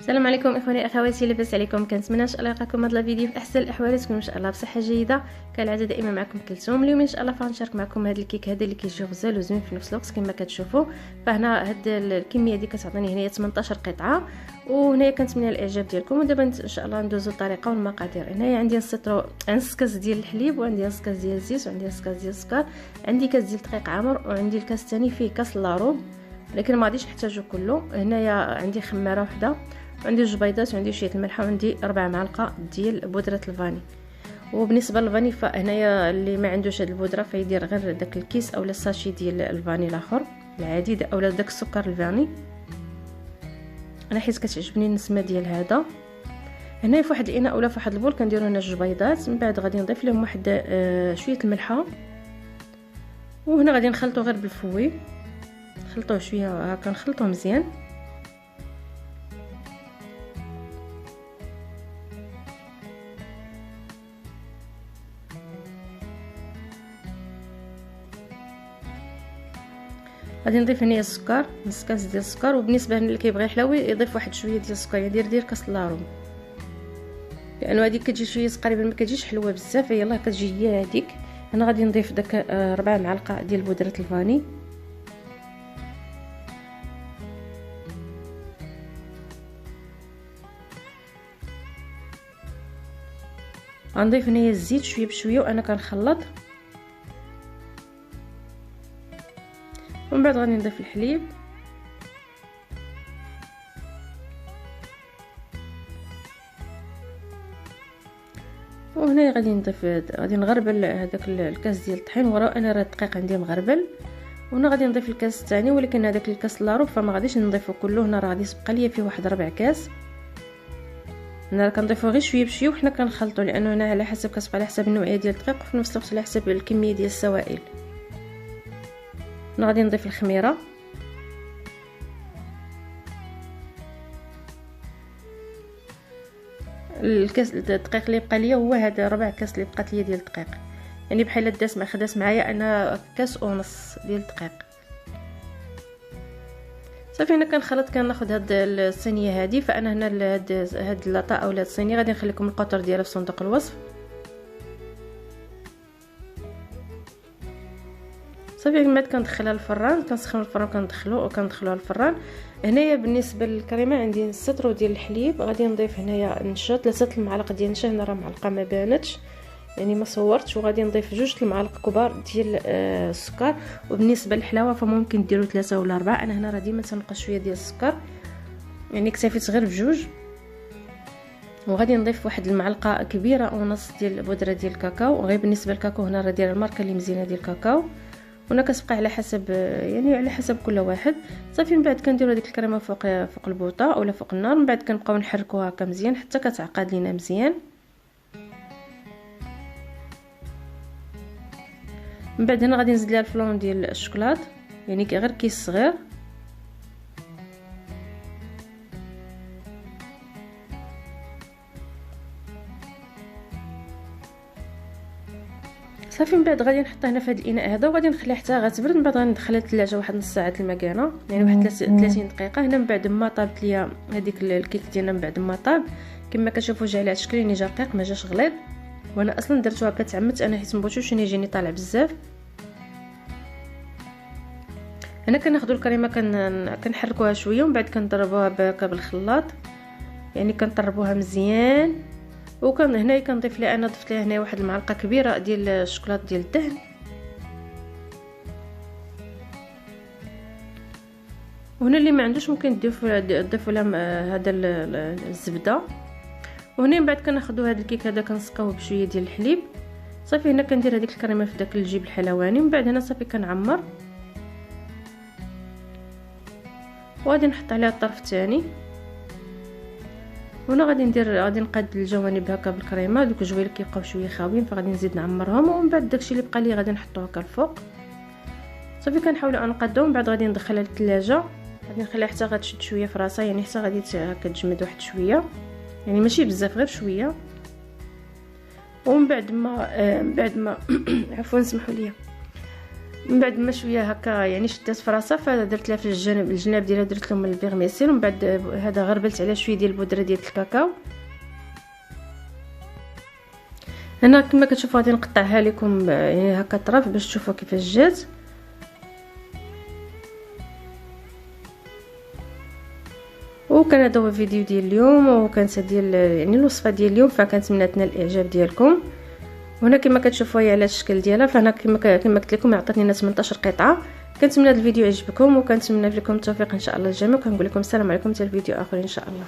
السلام عليكم اخواني اخواتي، لاباس عليكم؟ كنتمنى ان شاء الله يلقاكم هذا الفيديو في احسن الاحوال، تكونوا ان شاء الله بصحه جيده. كالعاده دائما معكم كلثوم. اليوم ان شاء الله غنشارك معكم هذا الكيك هذا اللي كيجي غزال وزوين في نفس الوقت كما كتشوفوا. فهنا هاد الكميه دي كتعطيني هنايا 18 قطعه، وهنايا كنتمنى الاعجاب ديالكم. ودابا ان شاء الله ندوزو الطريقه والمقادير. هنايا عندي نص كاس ديال الحليب، وعندي نص كاس ديال الزيت، وعندي نص كاس ديال السكر، عندي كاس ديال الدقيق عامر، وعندي الكاس الثاني فيه كاس لاروب، لكن ما غاديش نحتاجو كله. هنايا عندي خماره وحده، عندي جوج بيضات، وعندي شويه الملح، وعندي 4 معالق ديال بودره الفاني. وبالنسبه للفاني فهنايا اللي ما عندوش هاد البودره فيدير غير داك الكيس اولا الساشي ديال الفاني الاخر العادي اولا داك السكر الفاني. انا حيت كتعجبني النسمه ديال هذا. هنا في واحد الاناء اولا في واحد البول كنديروا هنا جوج بيضات، من بعد غادي نضيف لهم واحد شويه الملحه، وهنا غادي نخلطوا غير بالفوي، نخلطوه شويه هكا، نخلطوه مزيان. غادي نضيف هنا السكر، نص كاس ديال السكر. وبالنسبه اللي كيبغي حلاوي يضيف واحد شويه ديال السكر، يدير كاس لاروم، لانه هذيك كتجي شويه تقريبا ما كتجيش حلوه بزاف، يلاه كتجي هي هذيك. انا غادي نضيف داك 4 معالق ديال بودره الفاني. غنضيف هنايا الزيت شويه بشويه وانا كنخلط، ومن بعد غادي نضيف الحليب، وهنا غادي نغربل هذاك الكاس ديال الطحين. وراه انا راه الدقيق عندي مغربل. وهنا غادي نضيف الكاس الثاني، ولكن هذاك الكاس لاروب فما غاديش نضيفه كله. هنا راه غادي يبقى ليا فيه واحد 4 كاس. هنا كنضيفو غير شويه بشويه وحنا كنخلطوا، لانه هنا على حسب كتبقى على حسب النوعيه ديال الدقيق، وفي نفس الوقت على حسب الكميه ديال السوائل. هنا غادي نضيف الخميره، الكاس الدقيق اللي بقى ليا هو هذا 4 كاس اللي بقات ليا ديال الدقيق، يعني بحال خداس معايا انا كاس ونص ديال الدقيق. صافي هنا كنخلط، كناخذ هاد الصينيه هذه. فانا هنا هاد لاطا اولا هاد الصينيه غادي نخلي لكم القطر ديالها في صندوق الوصف. صافي من بعد كندخلها للفران، كنسخن الفران وكندخلوها للفران. هنايا بالنسبه للكريمه عندي نص سطر ديال الحليب، غادي نضيف هنايا نشا 3 المعالق ديال النشا. هنا راه معلقه ما بانتش يعني ما صورتش. وغادي نضيف 2 المعالق كبار ديال السكر. وبالنسبه للحلاوه فممكن ديروا 3 ولا 4. انا هنا راه ديما تنقص شويه ديال السكر، يعني اكتفيت غير ب2. وغادي نضيف واحد المعلقه كبيره ونص ديال البودره ديال الكاكاو. وغير بالنسبه للكاكاو هنا راه داير الماركه اللي مزيانه ديال الكاكاو، هنا كتبقى على حسب يعني على حسب كل واحد. صافي من بعد كنديروا ديك الكريمه فوق البوطه اولا فوق النار. من بعد كنبقاو نحركوها هكا مزيان حتى كتعقد لينا مزيان. من بعد هنا غادي نزيد لها الفلون ديال الشوكولات، يعني غير كيس صغير. صافي من بعد غادي نحطها هنا في هذا الاناء هذا، وغادي نخليها حتى غتبرد. من بعد غندخلها للثلاجه واحد نص ساعه المكانه، يعني واحد 30 دقيقه. هنا من بعد ما طابت ليا هذيك الكيك ديالنا، من بعد ما طاب كما كتشوفوا جا على هذا الشكل، يعني جا رقيق ما جاش غليظ. وانا اصلا درتو هكا تعمدت انا حيت مبغيتوش يجيني طالع بزاف. هنا كناخذوا الكريمه كنحركوها شويه، ومن بعد كنضربوها بالخلاط، يعني كنطربوها مزيان. هنايا كنضيف لها، انا ضفت لها هنا واحد المعلقه كبيره ديال الشوكولاط ديال الدهن. وهنا اللي ما عندوش ممكن تضيفوا لها هذا الزبده. وهنا من بعد كناخذوا هذا الكيك هذا كنسقوه بشويه ديال الحليب. صافي هنا كندير هذيك الكريمه في داك الجيب الحلواني. من بعد هنا صافي كنعمر، وغادي نحط عليها الطرف الثاني. هنا غادي نقاد الجوانب هكا بالكريمه. دوك الجويله كيبقاو شويه خاويين فغادي نزيد نعمرهم. ومن بعد داكشي اللي بقى لي غادي نحطوه هكا الفوق. صافي كنحاولوا نقادوه. من بعد غادي ندخلها للثلاجه، غادي نخليها حتى غتشد شويه في راسها، يعني حتى غادي كتجمد واحد شويه، يعني ماشي بزاف غير شويه. ومن بعد ما عفوا سمحوا لي. من بعد ما شويه هكا يعني شدات في راسها، فدرت لها في الجناب ديالها درت لهم البيغميسيل، ومن بعد هذا غربلت عليه شويه ديال البودره ديال الكاكاو. هنا كما كتشوفوا غادي نقطعها لكم يعني هكا طراف باش تشوفوا كيفاش جات. وكان هذا هو الفيديو ديال اليوم، وكانت ديال يعني الوصفه ديال اليوم، فكنتمنى تنال الاعجاب ديالكم. وهنا كما كتشوفوا هي على الشكل ديالها، فهنا كما قلت لكم عطاتني لنا 18 قطعه. كنتمنى هذا الفيديو يعجبكم، وكنتمنى لكم التوفيق ان شاء الله الجميع، وكنقول لكم السلام عليكم حتى الفيديو اخر ان شاء الله.